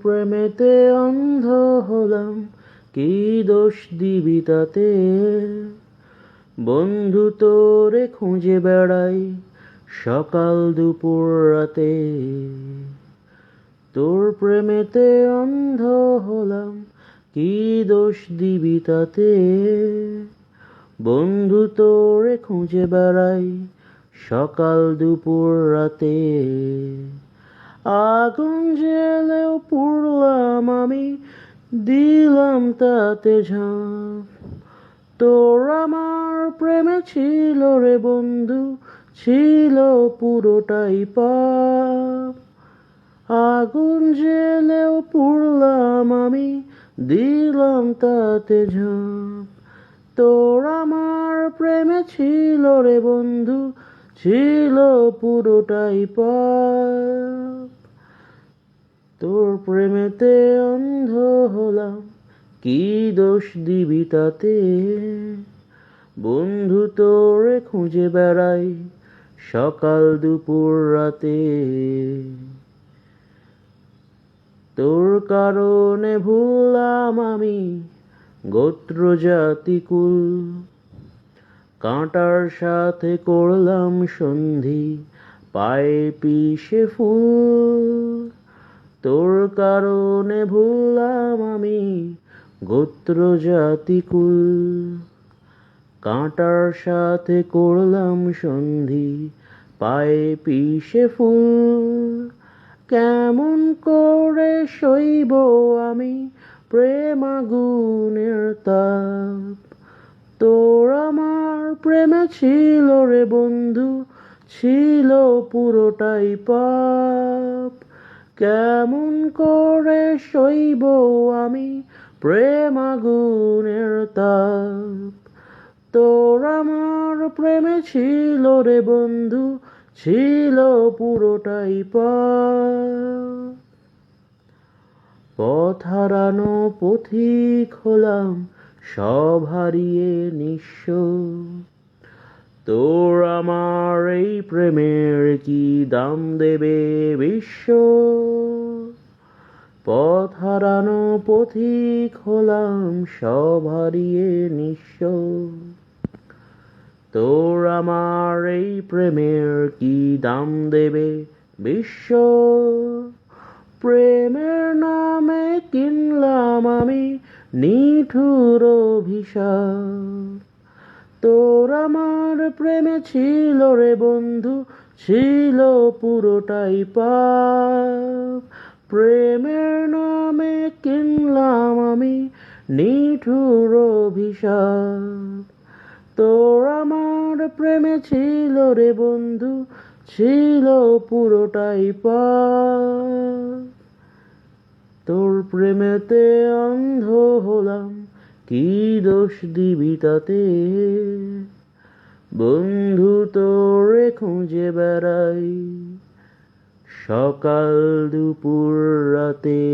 প্রেমেতে অন্ধ হলাম, কি দোষ দিবি তাতে? বন্ধু তোরে খুঁজে বেড়াই সকাল দুপুর রাতে। তোর প্রেমেতে অন্ধ হলাম, কি দোষ দিবি তাতে? বন্ধু তোরে খুঁজে বেড়াই সকাল দুপুর রাতে। আগুন জ্বেলেও পুড়লাম আমি, দিলাম তাতে ঝাঁপ। তোর আমার প্রেমে ছিল রে বন্ধু, ছিল পুরোটাই পাপ। আগুন জ্বেলেও পুড়লাম আমি, দিলাম তাতে ঝাঁপ। তোর আমার প্রেমে ছিল রে বন্ধু, ছিল পুরোটাই পাপ। তোর প্রেমেতে অন্ধ হলাম, কি দোষ দিবি তাতে? বন্ধু তোরে খুঁজে বেড়াই সকাল দুপুর রাতে। তোর কারণে ভুললাম আমি গোত্র জাতি কুল, কাঁটার সাথে করলাম সন্ধি, পায়ে পিষে ফুল। তোর কারণে ভুললাম আমি গোত্র জাতি কুল, কাঁটার সাথে করলাম সন্ধি, পায়ে পিষে ফুল। কেমন করে সইব আমি প্রেম আগুনের তাপ? তোর আমার প্রেমে ছিল রে বন্ধু, ছিল পুরোটাই পাপ। কেমন করে সইব আমি প্রেম আগুনের তাপ? তোর আমার প্রেমে ছিল রে বন্ধু, ছিল পুরোটাই পাপ। পথ হারানো পথিক হলাম, সব হারিয়ে নিঃস্ব। তোর আমার এই প্রেমের কি দাম দেবে বিশ্ব? পথ হারানো পথিক হলাম, সব হারিয়ে নিঃস্ব। তোর আমার এই প্রেমের কি দাম দেবে বিশ্ব? প্রেমের নামে কিনলাম আমি নিঠুর অভিশাপ। তোর আমার প্রেমে ছিল রে বন্ধু, ছিল পুরোটাই পাপ। প্রেমের নামে কিনলাম আমি নিঠুর অভিশাপ। তোর আমার প্রেমে ছিল রে বন্ধু, ছিল পুরোটাই পাপ। তোর প্রেমেতে অন্ধ হলাম, কি দোষ দিবি তাতে? বন্ধু তোরে খুঁজে বেড়াই সকাল দুপুর রাতে।